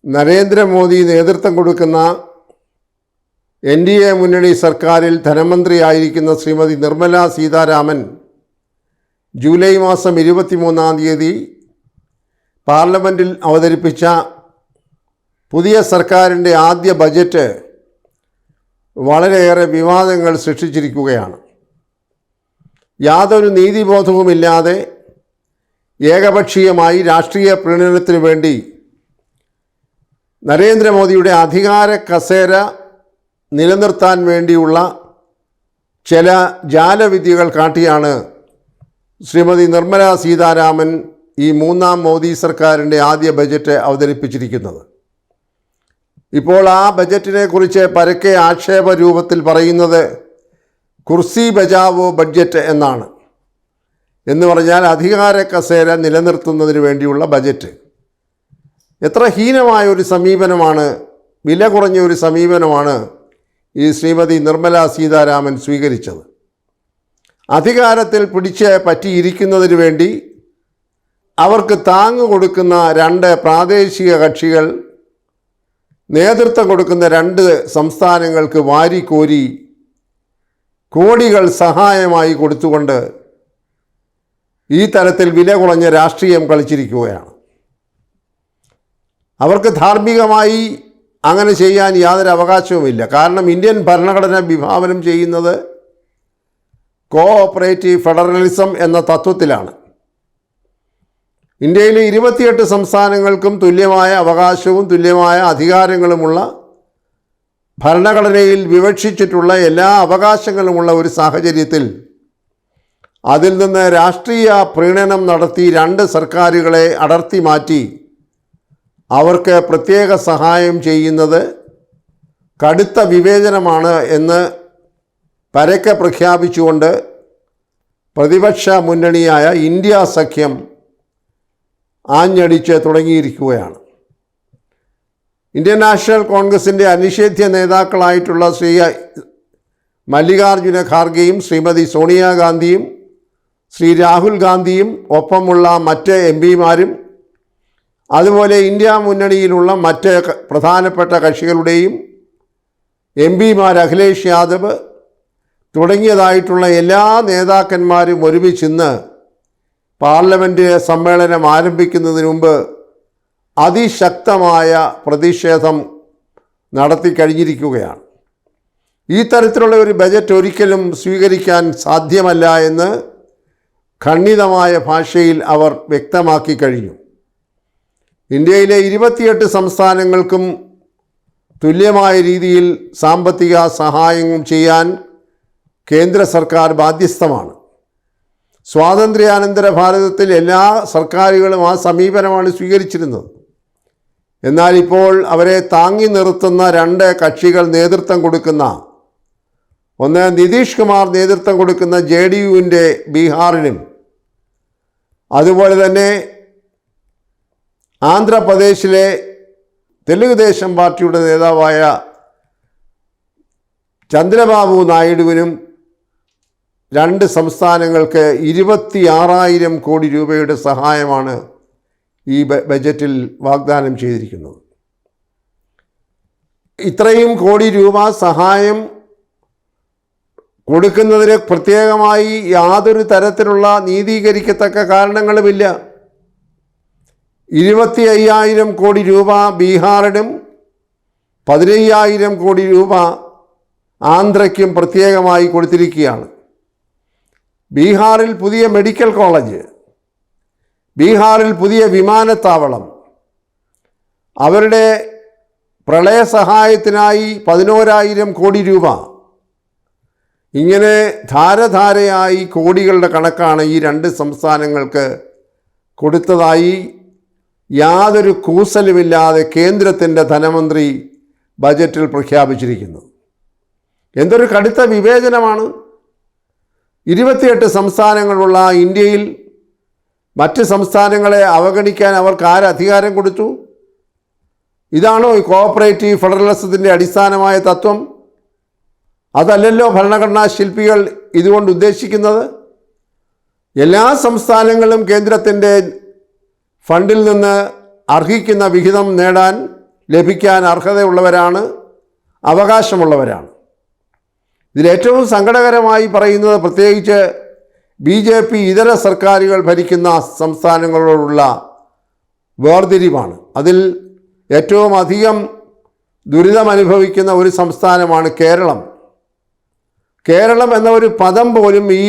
നരേന്ദ്രമോദി നേതൃത്വം കൊടുക്കുന്ന NDA മുന്നണി സർക്കാരിൽ ധനമന്ത്രിയായിരിക്കുന്ന ശ്രീമതി നിർമ്മല സീതാരാമൻ ജൂലൈ മാസം 23-ാം തീയതി പാർലമെൻറ്റിൽ അവതരിപ്പിച്ച പുതിയ സർക്കാരിൻ്റെ ആദ്യ ബജറ്റ് വളരെയേറെ വിവാദങ്ങൾ സൃഷ്ടിച്ചിരിക്കുകയാണ്. യാതൊരു നീതിബോധവുമില്ലാതെ ഏകപക്ഷീയമായി രാഷ്ട്രീയ പ്രീണനത്തിനു വേണ്ടി നരേന്ദ്രമോദിയുടെ അധികാര കസേര നിലനിർത്താൻ വേണ്ടിയുള്ള ചില ജാലവിദ്യകൾ കാട്ടിയാണ് ശ്രീമതി നിർമ്മല സീതാരാമൻ ഈ മൂന്നാം മോദി സർക്കാരിൻ്റെ ആദ്യ ബജറ്റ് അവതരിപ്പിച്ചിരിക്കുന്നത്. ഇപ്പോൾ ആ ബജറ്റിനെ കുറിച്ച് പരക്കെ ആക്ഷേപ രൂപത്തിൽ പറയുന്നത് കുർസി ബജാവോ ബഡ്ജറ്റ് എന്നാണ്. എന്ന് പറഞ്ഞാൽ അധികാര കസേര നിലനിർത്തുന്നതിന് വേണ്ടിയുള്ള ബജറ്റ്. എത്ര ഹീനമായ ഒരു സമീപനമാണ്, വില കുറഞ്ഞ ഒരു സമീപനമാണ് ഈ ശ്രീമതി നിർമ്മല സീതാരാമൻ സ്വീകരിച്ചത്. അധികാരത്തിൽ പിടിച്ച് പറ്റിയിരിക്കുന്നതിന് വേണ്ടി അവർക്ക് താങ്ങ് കൊടുക്കുന്ന രണ്ട് പ്രാദേശിക കക്ഷികൾ നേതൃത്വം കൊടുക്കുന്ന രണ്ട് സംസ്ഥാനങ്ങൾക്ക് വാരിക്കോരി കോടികൾ സഹായമായി കൊടുത്തുകൊണ്ട് ഈ തരത്തിൽ വില കുറഞ്ഞ രാഷ്ട്രീയം കളിച്ചിരിക്കുകയാണ്. അവർക്ക് ധാർമ്മികമായി അങ്ങനെ ചെയ്യാൻ യാതൊരു അവകാശവുമില്ല. കാരണം ഇന്ത്യൻ ഭരണഘടന വിഭാവനം ചെയ്യുന്നത് കോഓപ്പറേറ്റീവ് ഫെഡറലിസം എന്ന തത്വത്തിലാണ്. ഇന്ത്യയിലെ 28 സംസ്ഥാനങ്ങൾക്കും തുല്യമായ അവകാശവും തുല്യമായ അധികാരങ്ങളുമുള്ള ഭരണഘടനയിൽ വിവക്ഷിച്ചിട്ടുള്ള എല്ലാ അവകാശങ്ങളുമുള്ള ഒരു സാഹചര്യത്തിൽ അതിൽ നിന്ന് രാഷ്ട്രീയ പ്രീണനം നടത്തി രണ്ട് സർക്കാരുകളെ അടർത്തി മാറ്റി അവർക്ക് പ്രത്യേക സഹായം ചെയ്യുന്നത് കടുത്ത വിവേചനമാണ് എന്ന് പരക്കെ പ്രഖ്യാപിച്ചുകൊണ്ട് പ്രതിപക്ഷ മുന്നണിയായ ഇന്ത്യ സഖ്യം ആഞ്ഞടിച്ച് തുടങ്ങിയിരിക്കുകയാണ്. ഇന്ത്യൻ നാഷണൽ കോൺഗ്രസിൻ്റെ അനിഷേധ്യ നേതാക്കളായിട്ടുള്ള ശ്രീ മല്ലികാർജുന ഖാർഗെയും ശ്രീമതി സോണിയാഗാന്ധിയും ശ്രീ രാഹുൽ ഗാന്ധിയും ഒപ്പമുള്ള മറ്റ് MPമാരും അതുപോലെ ഇന്ത്യ മുന്നണിയിലുള്ള മറ്റ് പ്രധാനപ്പെട്ട കക്ഷികളുടെയും MPമാർ അഖിലേഷ് യാദവ് തുടങ്ങിയതായിട്ടുള്ള എല്ലാ നേതാക്കന്മാരും ഒരുമിച്ചിന്ന് പാർലമെൻറ്റ് സമ്മേളനം ആരംഭിക്കുന്നതിന് മുമ്പ് അതിശക്തമായ പ്രതിഷേധം നടത്തി കഴിഞ്ഞിരിക്കുകയാണ്. ഈ തരത്തിലുള്ള ഒരു ബജറ്റ് ഒരിക്കലും സ്വീകരിക്കാൻ സാധ്യമല്ല എന്ന് ഖണ്ഡിതമായ ഭാഷയിൽ അവർ വ്യക്തമാക്കി കഴിഞ്ഞു. ഇന്ത്യയിലെ 28 സംസ്ഥാനങ്ങൾക്കും തുല്യമായ രീതിയിൽ സാമ്പത്തിക സഹായം ചെയ്യാൻ കേന്ദ്ര സർക്കാർ ബാധ്യസ്ഥമാണ്. സ്വാതന്ത്ര്യാനന്തര ഭാരതത്തിൽ എല്ലാ സർക്കാരുകളും ആ സമീപനമാണ് സ്വീകരിച്ചിരുന്നത്. എന്നാൽ ഇപ്പോൾ അവരെ താങ്ങി നിർത്തുന്ന രണ്ട് കക്ഷികൾ നേതൃത്വം കൊടുക്കുന്ന, ഒന്ന് നിതീഷ് കുമാർ നേതൃത്വം കൊടുക്കുന്ന JDUവിൻ്റെ ബീഹാറിനും അതുപോലെ തന്നെ ആന്ധ്രാപ്രദേശിലെ തെലുങ്കുദേശം പാർട്ടിയുടെ നേതാവായ ചന്ദ്രബാബു നായിഡുവിനും രണ്ട് സംസ്ഥാനങ്ങൾക്ക് 26,000 കോടി രൂപയുടെ സഹായമാണ് ഈ ബജറ്റിൽ വാഗ്ദാനം ചെയ്തിരിക്കുന്നത്. ഇത്രയും കോടി രൂപ സഹായം കൊടുക്കുന്നതിന് പ്രത്യേകമായി യാതൊരു തരത്തിലുള്ള നീതീകരിക്കത്തക്ക കാരണങ്ങളുമില്ല. 25,000 കോടി രൂപ ബീഹാറിനും 15,000 കോടി രൂപ ആന്ധ്രയ്ക്കും പ്രത്യേകമായി കൊടുത്തിരിക്കുകയാണ്. ബീഹാറിൽ പുതിയ മെഡിക്കൽ കോളേജ്, ബീഹാറിൽ പുതിയ വിമാനത്താവളം, അവരുടെ പ്രളയ സഹായത്തിനായി 11,000 കോടി രൂപ, ഇങ്ങനെ ധാരധാരയായി കോടികളുടെ കണക്കാണ് ഈ രണ്ട് സംസ്ഥാനങ്ങൾക്ക് കൊടുത്തതായി യാതൊരു കൂസലുമില്ലാതെ കേന്ദ്രത്തിൻ്റെ ധനമന്ത്രി ബജറ്റിൽ പ്രഖ്യാപിച്ചിരിക്കുന്നു. എന്തൊരു കടുത്ത വിവേചനമാണ്! 28 സംസ്ഥാനങ്ങളുള്ള ഇന്ത്യയിൽ മറ്റ് സംസ്ഥാനങ്ങളെ അവഗണിക്കാൻ അവർക്ക് അധികാരം കൊടുത്തു? ഇതാണോ ഈ കോഓപ്പറേറ്റീവ് ഫെഡറലിസത്തിൻ്റെ അടിസ്ഥാനമായ തത്വം? അതല്ലല്ലോ ഭരണഘടനാ ശില്പികൾ ഇതുകൊണ്ട് ഉദ്ദേശിക്കുന്നത്. എല്ലാ സംസ്ഥാനങ്ങളും കേന്ദ്രത്തിൻ്റെ ഫണ്ടിൽ നിന്ന് അർഹിക്കുന്ന വിഹിതം നേടാൻ ലഭിക്കാൻ അർഹതയുള്ളവരാണ്, അവകാശമുള്ളവരാണ്. ഇതിലേറ്റവും സങ്കടകരമായി പറയുന്നത് പ്രത്യേകിച്ച് BJP ഇതര സർക്കാരുകൾ ഭരിക്കുന്ന സംസ്ഥാനങ്ങളോടുള്ള വേർതിരിവാണ്. അതിൽ ഏറ്റവും അധികം ദുരിതമനുഭവിക്കുന്ന ഒരു സംസ്ഥാനമാണ് കേരളം. കേരളം എന്ന ഒരു പദം പോലും ഈ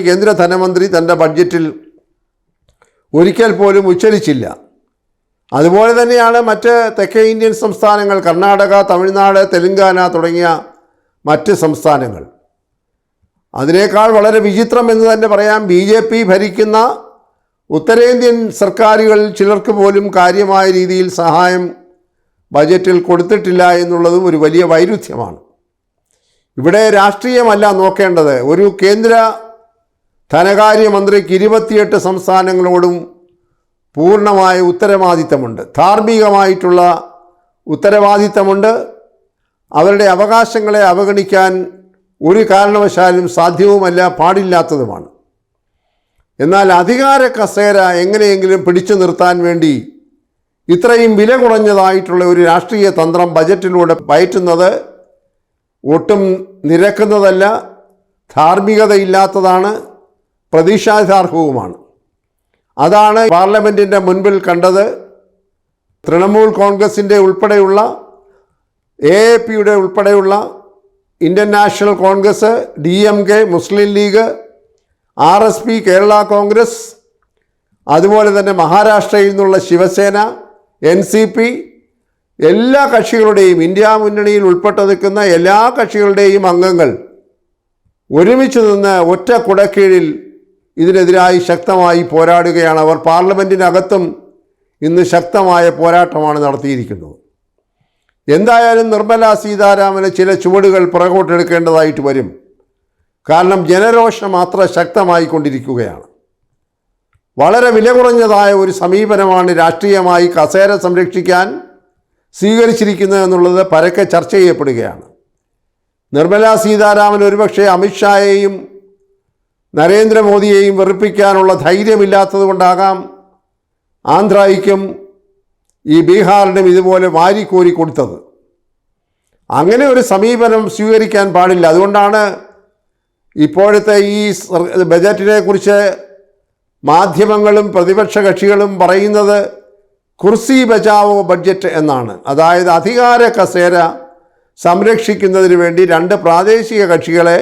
കേന്ദ്ര ധനമന്ത്രി തൻ്റെ ബഡ്ജറ്റിൽ ഒരിക്കൽ പോലും ഉച്ചരിച്ചില്ല. അതുപോലെ തന്നെയാണ് മറ്റ് തെക്കേ ഇന്ത്യൻ സംസ്ഥാനങ്ങൾ, കർണാടക, തമിഴ്നാട്, തെലുങ്കാന തുടങ്ങിയ മറ്റ് സംസ്ഥാനങ്ങൾ. അതിനേക്കാൾ വളരെ വിചിത്രം എന്ന് തന്നെ പറയാം, BJP ഭരിക്കുന്ന ഉത്തരേന്ത്യൻ സർക്കാരുകളിൽ ചിലർക്ക് പോലും കാര്യമായ രീതിയിൽ സഹായം ബജറ്റിൽ കൊടുത്തിട്ടില്ല എന്നുള്ളതും ഒരു വലിയ വൈരുദ്ധ്യമാണ്. ഇവിടെ രാഷ്ട്രീയമല്ല നോക്കേണ്ടത്. ഒരു കേന്ദ്ര ധനകാര്യമന്ത്രിക്ക് 28 സംസ്ഥാനങ്ങളോടും പൂർണ്ണമായ ഉത്തരവാദിത്തമുണ്ട്, ധാർമ്മികമായിട്ടുള്ള ഉത്തരവാദിത്തമുണ്ട്. അവരുടെ അവകാശങ്ങളെ അവഗണിക്കാൻ ഒരു കാരണവശാലും സാധ്യവുമല്ല, പാടില്ലാത്തതുമാണ്. എന്നാൽ അധികാര കസേര എങ്ങനെയെങ്കിലും പിടിച്ചു നിർത്താൻ വേണ്ടി ഇത്രയും വില കുറഞ്ഞതായിട്ടുള്ള ഒരു രാഷ്ട്രീയ തന്ത്രം ബജറ്റിലൂടെ പയറ്റുന്നത് ഒട്ടും നിരക്കുന്നതല്ല, ധാർമ്മികതയില്ലാത്തതാണ്, പ്രതീക്ഷാർഹവുമാണ്. അതാണ് പാർലമെൻറ്റിൻ്റെ മുൻപിൽ കണ്ടത്. തൃണമൂൽ കോൺഗ്രസിൻ്റെ ഉൾപ്പെടെയുള്ള AAPയുടെ ഉൾപ്പെടെയുള്ള ഇന്ത്യൻ നാഷണൽ കോൺഗ്രസ്, DMK, മുസ്ലിം ലീഗ്, RSP, കേരള കോൺഗ്രസ്, അതുപോലെ തന്നെ മഹാരാഷ്ട്രയിൽ നിന്നുള്ള ശിവസേന, NCP, എല്ലാ കക്ഷികളുടെയും, ഇന്ത്യ മുന്നണിയിൽ ഉൾപ്പെട്ടു നിൽക്കുന്ന എല്ലാ കക്ഷികളുടെയും അംഗങ്ങൾ ഒരുമിച്ച് നിന്ന് ഒറ്റ കുടക്കീഴിൽ ഇതിനെതിരായി ശക്തമായി പോരാടുകയാണ്. അവർ പാർലമെൻറ്റിനകത്തും ഇന്ന് ശക്തമായ പോരാട്ടമാണ് നടത്തിയിരിക്കുന്നത്. എന്തായാലും നിർമ്മല സീതാരാമന് ചില ചുവടുകൾ പുറകോട്ടെടുക്കേണ്ടതായിട്ട് വരും. കാരണം ജനരോഷം അത്ര ശക്തമായി കൊണ്ടിരിക്കുകയാണ്. വളരെ വില കുറഞ്ഞതായ ഒരു സമീപനമാണ് രാഷ്ട്രീയമായി കസേര സംരക്ഷിക്കാൻ സ്വീകരിച്ചിരിക്കുന്നത് എന്നുള്ളത് പരക്കെ ചർച്ച ചെയ്യപ്പെടുകയാണ്. നിർമ്മല സീതാരാമൻ ഒരുപക്ഷെ അമിത്ഷായെയും നരേന്ദ്രമോദിയെയും വെറുപ്പിക്കാനുള്ള ധൈര്യമില്ലാത്തത് കൊണ്ടാകാം ആന്ധ്രയ്ക്കും ഈ ബീഹാറിനും ഇതുപോലെ വാരിക്കോരി കൊടുത്തത്. അങ്ങനെ ഒരു സമീപനം സ്വീകരിക്കാൻ പാടില്ല. അതുകൊണ്ടാണ് ഇപ്പോഴത്തെ ഈ ബജറ്റിനെ കുറിച്ച് മാധ്യമങ്ങളും പ്രതിപക്ഷ കക്ഷികളും പറയുന്നത് കുർസി ബച്ചാവോ ബഡ്ജറ്റ് എന്നാണ്. അതായത് അധികാര കസേര സംരക്ഷിക്കുന്നതിന് വേണ്ടി രണ്ട് പ്രാദേശിക കക്ഷികളെ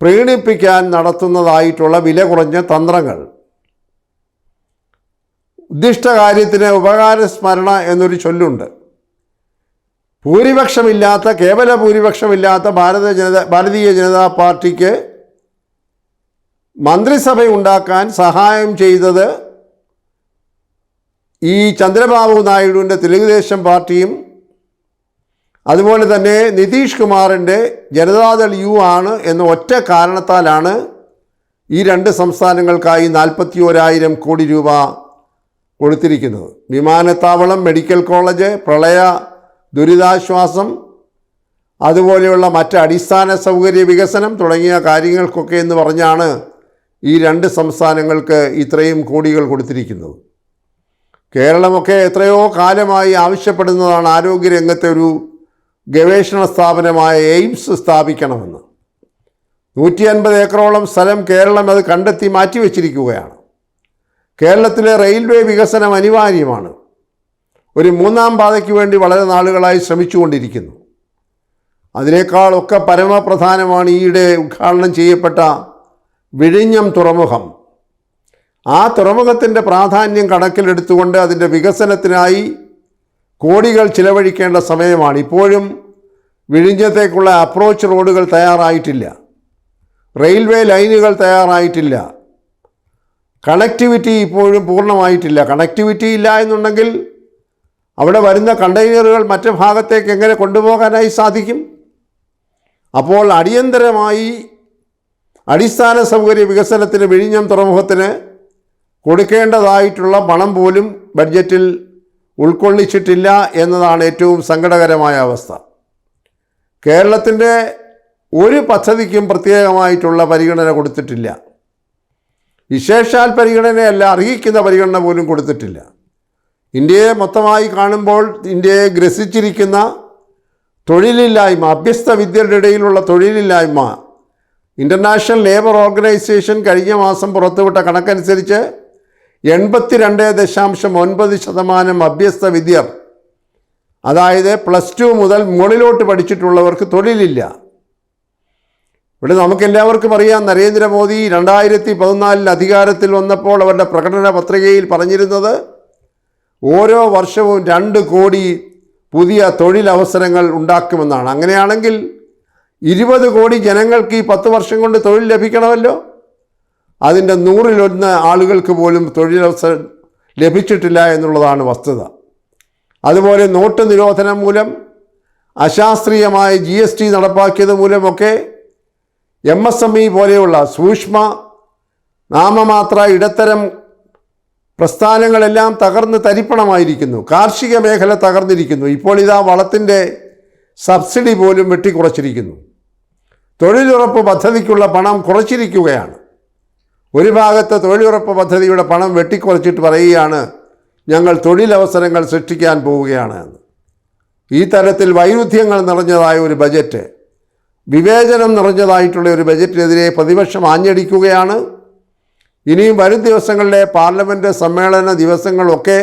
പ്രീണിപ്പിക്കാൻ നടത്തുന്നതായിട്ടുള്ള വില കുറഞ്ഞ തന്ത്രങ്ങൾ. ഉദ്ദിഷ്ട കാര്യത്തിന് ഉപകാരസ്മരണ എന്നൊരു ചൊല്ലുണ്ട്. കേവല ഭൂരിപക്ഷമില്ലാത്ത ഭാരതീയ ജനതാ പാർട്ടിക്ക് മന്ത്രിസഭ ഉണ്ടാക്കാൻ സഹായം ചെയ്തത് ഈ ചന്ദ്രബാബു നായിഡുവിൻ്റെ തെലുങ്കുദേശം പാർട്ടിയും അതുപോലെ തന്നെ നിതീഷ് കുമാറിൻ്റെ ജനതാദൾ യു ആണ് എന്ന ഒറ്റ കാരണത്താലാണ് ഈ രണ്ട് സംസ്ഥാനങ്ങൾക്കായി 41,000 കോടി രൂപ കൊടുത്തിരിക്കുന്നത്. വിമാനത്താവളം, മെഡിക്കൽ കോളേജ്, പ്രളയ ദുരിതാശ്വാസം, അതുപോലെയുള്ള മറ്റ് അടിസ്ഥാന സൗകര്യ വികസനം തുടങ്ങിയ കാര്യങ്ങൾക്കൊക്കെ എന്ന് പറഞ്ഞാണ് ഈ രണ്ട് സംസ്ഥാനങ്ങൾക്ക് ഇത്രയും കോടികൾ കൊടുത്തിരിക്കുന്നത്. കേരളമൊക്കെ എത്രയോ കാലമായി ആവശ്യപ്പെടുന്നതാണ് ആരോഗ്യരംഗത്തെ ഒരു ഗവേഷണ സ്ഥാപനമായ എയിംസ് സ്ഥാപിക്കണമെന്ന്. 150 ഏക്കറോളം സ്ഥലം കേരളം അത് കണ്ടെത്തി മാറ്റിവെച്ചിരിക്കുകയാണ്. കേരളത്തിലെ റെയിൽവേ വികസനം അനിവാര്യമാണ്. ഒരു 3-ാം പാതയ്ക്ക് വേണ്ടി വളരെ നാളുകളായി ശ്രമിച്ചുകൊണ്ടിരിക്കുന്നു. അതിനേക്കാളൊക്കെ പരമപ്രധാനമാണ് ഈയിടെ ഉദ്ഘാടനം ചെയ്യപ്പെട്ട വിഴിഞ്ഞം തുറമുഖം. ആ തുറമുഖത്തിൻ്റെ പ്രാധാന്യം കണക്കിലെടുത്തുകൊണ്ട് അതിൻ്റെ വികസനത്തിനായി കോടികൾ ചിലവഴിക്കേണ്ട സമയമാണ്. ഇപ്പോഴും വിഴിഞ്ഞത്തേക്കുള്ള അപ്രോച്ച് റോഡുകൾ തയ്യാറായിട്ടില്ല, റെയിൽവേ ലൈനുകൾ തയ്യാറായിട്ടില്ല, കണക്ടിവിറ്റി ഇപ്പോഴും പൂർണ്ണമായിട്ടില്ല. കണക്ടിവിറ്റി ഇല്ല എന്നുണ്ടെങ്കിൽ അവിടെ വരുന്ന കണ്ടെയ്നറുകൾ മറ്റു ഭാഗത്തേക്ക് എങ്ങനെ കൊണ്ടുപോകാനായി സാധിക്കും? അപ്പോൾ അടിയന്തരമായി അടിസ്ഥാന സൗകര്യ വികസനത്തിന് വിഴിഞ്ഞം തുറമുഖത്തിന് കൊടുക്കേണ്ടതായിട്ടുള്ള പണം പോലും ബഡ്ജറ്റിൽ ഉൾക്കൊള്ളിച്ചിട്ടില്ല എന്നതാണ് ഏറ്റവും സങ്കടകരമായ അവസ്ഥ. കേരളത്തിൻ്റെ ഒരു പദ്ധതിക്കും പ്രത്യേകമായിട്ടുള്ള പരിഗണന കൊടുത്തിട്ടില്ല. വിശേഷാൽ പരിഗണനയല്ല, അർഹിക്കുന്ന പരിഗണന പോലും കൊടുത്തിട്ടില്ല. ഇന്ത്യയെ മൊത്തമായി കാണുമ്പോൾ ഇന്ത്യയെ ഗ്രസിച്ചിരിക്കുന്ന തൊഴിലില്ലായ്മ, അഭ്യസ്ത വിദ്യരുടെ ഇടയിലുള്ള തൊഴിലില്ലായ്മ, ഇൻ്റർനാഷണൽ ലേബർ ഓർഗനൈസേഷൻ കഴിഞ്ഞ മാസം പുറത്തുവിട്ട കണക്കനുസരിച്ച് 82.9% അഭ്യസ്ത വിദ്യർ, അതായത് +2 മുതൽ മുകളിലോട്ട് പഠിച്ചിട്ടുള്ളവർക്ക് തൊഴിലില്ല. ഇവിടെ നമുക്കെല്ലാവർക്കും അറിയാം, നരേന്ദ്രമോദി 2014 അധികാരത്തിൽ വന്നപ്പോൾ അവരുടെ പ്രകടന പത്രികയിൽ പറഞ്ഞിരുന്നത് ഓരോ വർഷവും 2 കോടി പുതിയ തൊഴിലവസരങ്ങൾ ഉണ്ടാക്കുമെന്നാണ്. അങ്ങനെയാണെങ്കിൽ 20 കോടി ജനങ്ങൾക്ക് ഈ 10 വർഷം കൊണ്ട് തൊഴിൽ ലഭിക്കണമല്ലോ. അതിൻ്റെ 100-1 ആളുകൾക്ക് പോലും തൊഴിലവസരം ലഭിച്ചിട്ടില്ല എന്നുള്ളതാണ് വസ്തുത. അതുപോലെ നോട്ട് നിരോധനം മൂലം, അശാസ്ത്രീയമായ GST നടപ്പാക്കിയത് മൂലമൊക്കെ MSME പോലെയുള്ള സൂക്ഷ്മ നാമമാത്ര ഇടത്തരം പ്രസ്ഥാനങ്ങളെല്ലാം തകർന്ന് തരിപ്പണമായിരിക്കുന്നു. കാർഷിക മേഖല തകർന്നിരിക്കുന്നു. ഇപ്പോൾ ഇതാ വളത്തിൻ്റെ സബ്സിഡി പോലും വെട്ടിക്കുറച്ചിരിക്കുന്നു. തൊഴിലുറപ്പ് പദ്ധതിക്കുള്ള പണം കുറച്ചിരിക്കുകയാണ്. ഒരു ഭാഗത്ത് തൊഴിലുറപ്പ് പദ്ധതിയുടെ പണം വെട്ടിക്കുറച്ചിട്ട് പറയുകയാണ് ഞങ്ങൾ തൊഴിലവസരങ്ങൾ സൃഷ്ടിക്കാൻ പോവുകയാണ് എന്ന്. ഈ തരത്തിൽ വൈരുദ്ധ്യങ്ങൾ നിറഞ്ഞതായ ഒരു ബജറ്റ്, വിവേചനം നിറഞ്ഞതായിട്ടുള്ള ഒരു ബജറ്റിനെതിരെ പ്രതിപക്ഷം ആഞ്ഞടിക്കുകയാണ്. ഇനിയും വരും ദിവസങ്ങളിലെ പാർലമെൻറ്റ് സമ്മേളന ദിവസങ്ങളൊക്കെ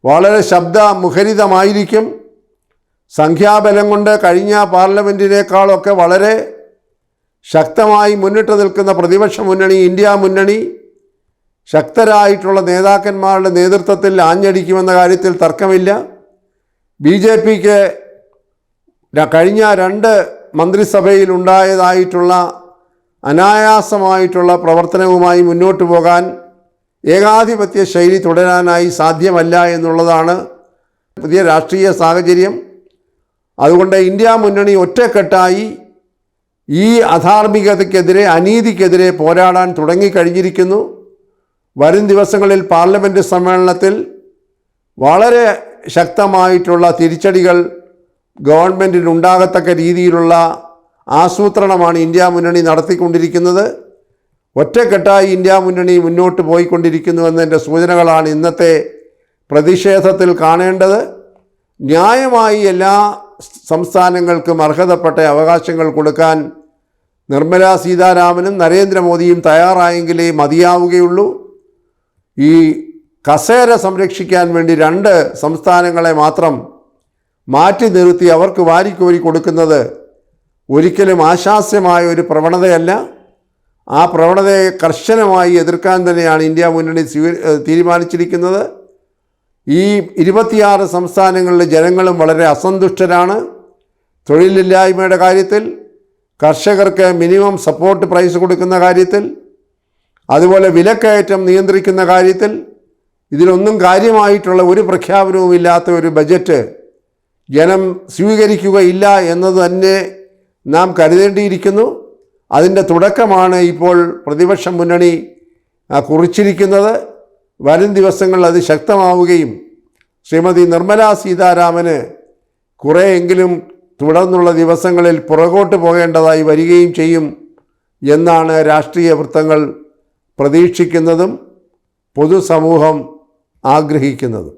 വളരെ ശബ്ദമുഖരിതമായിരിക്കും. സംഖ്യാബലം കൊണ്ട് കഴിഞ്ഞ പാർലമെൻറ്റിനേക്കാളൊക്കെ വളരെ ശക്തമായി മുന്നിട്ട് നിൽക്കുന്ന പ്രതിപക്ഷ മുന്നണി, ഇന്ത്യ മുന്നണി, ശക്തരായിട്ടുള്ള നേതാക്കന്മാരുടെ നേതൃത്വത്തിൽ ആഞ്ഞടിക്കുമെന്ന കാര്യത്തിൽ തർക്കമില്ല. BJPക്ക് കഴിഞ്ഞ 2 മന്ത്രിസഭയിൽ ഉണ്ടായതായിട്ടുള്ള അനായാസമായിട്ടുള്ള പ്രവർത്തനവുമായി മുന്നോട്ട് പോകാൻ, ഏകാധിപത്യ ശൈലി തുടരാനായി സാധ്യമല്ല എന്നുള്ളതാണ് പുതിയ രാഷ്ട്രീയ സാഹചര്യം. അതുകൊണ്ട് ഇന്ത്യ മുന്നണി ഒറ്റക്കെട്ടായി ഈ അധാർമികതയ്ക്കെതിരെ, അനീതിക്കെതിരെ പോരാടാൻ തുടങ്ങിക്കഴിഞ്ഞിരിക്കുന്നു. വരും ദിവസങ്ങളിൽ പാർലമെൻറ്റ് സമ്മേളനത്തിൽ വളരെ ശക്തമായിട്ടുള്ള തിരിച്ചടികൾ ഗവൺമെൻറ്റിനുണ്ടാകത്തക്ക രീതിയിലുള്ള ആസൂത്രണമാണ് ഇന്ത്യ മുന്നണി നടത്തിക്കൊണ്ടിരിക്കുന്നത്. ഒറ്റക്കെട്ടായി ഇന്ത്യ മുന്നണി മുന്നോട്ട് പോയിക്കൊണ്ടിരിക്കുന്നുവെന്നതിൻ്റെ സൂചനകളാണ് ഇന്നത്തെ പ്രതിഷേധത്തിൽ കാണേണ്ടത്. ന്യായമായി എല്ലാ സംസ്ഥാനങ്ങൾക്കും അർഹതപ്പെട്ട അവകാശങ്ങൾ കൊടുക്കാൻ നിർമ്മലാ സീതാരാമനും നരേന്ദ്രമോദിയും തയ്യാറായെങ്കിലേ മതിയാവുകയുള്ളൂ. ഈ കസേര സംരക്ഷിക്കാൻ വേണ്ടി 2 സംസ്ഥാനങ്ങളെ മാത്രം മാറ്റി നിർത്തി അവർക്ക് വാരിക്കോരി കൊടുക്കുന്നത് ഒരിക്കലും ആശാസ്യമായ ഒരു പ്രവണതയല്ല. ആ പ്രവണതയെ കർശനമായി എതിർക്കാൻ തന്നെയാണ് ഇന്ത്യ മുന്നണി തീരുമാനിച്ചിരിക്കുന്നത്. ഈ 26 സംസ്ഥാനങ്ങളിലെ ജനങ്ങളും വളരെ അസന്തുഷ്ടരാണ്. തൊഴിലില്ലായ്മയുടെ കാര്യത്തിൽ, കർഷകർക്ക് മിനിമം സപ്പോർട്ട് പ്രൈസ് കൊടുക്കുന്ന കാര്യത്തിൽ, അതുപോലെ വിലക്കയറ്റം നിയന്ത്രിക്കുന്ന കാര്യത്തിൽ, ഇതിലൊന്നും കാര്യമായിട്ടുള്ള ഒരു പ്രഖ്യാപനവുമില്ലാത്ത ഒരു ബജറ്റ് ജനം സ്വീകരിക്കുകയില്ല എന്നത് തന്നെ നാം കരുതേണ്ടിയിരിക്കുന്നു. അതിൻ്റെ തുടക്കമാണ് ഇപ്പോൾ പ്രതിപക്ഷ മുന്നണി കുറിച്ചിരിക്കുന്നത്. വരും ദിവസങ്ങളിൽ അത് ശക്തമാവുകയും ശ്രീമതി നിർമ്മലാ സീതാരാമന് കുറേയെങ്കിലും തുടർന്നുള്ള ദിവസങ്ങളിൽ പുറകോട്ട് പോകേണ്ടതായി വരികയും ചെയ്യും എന്നാണ് രാഷ്ട്രീയ വൃത്തങ്ങൾ പ്രതീക്ഷിക്കുന്നതും പൊതുസമൂഹം ആഗ്രഹിക്കുന്നതും.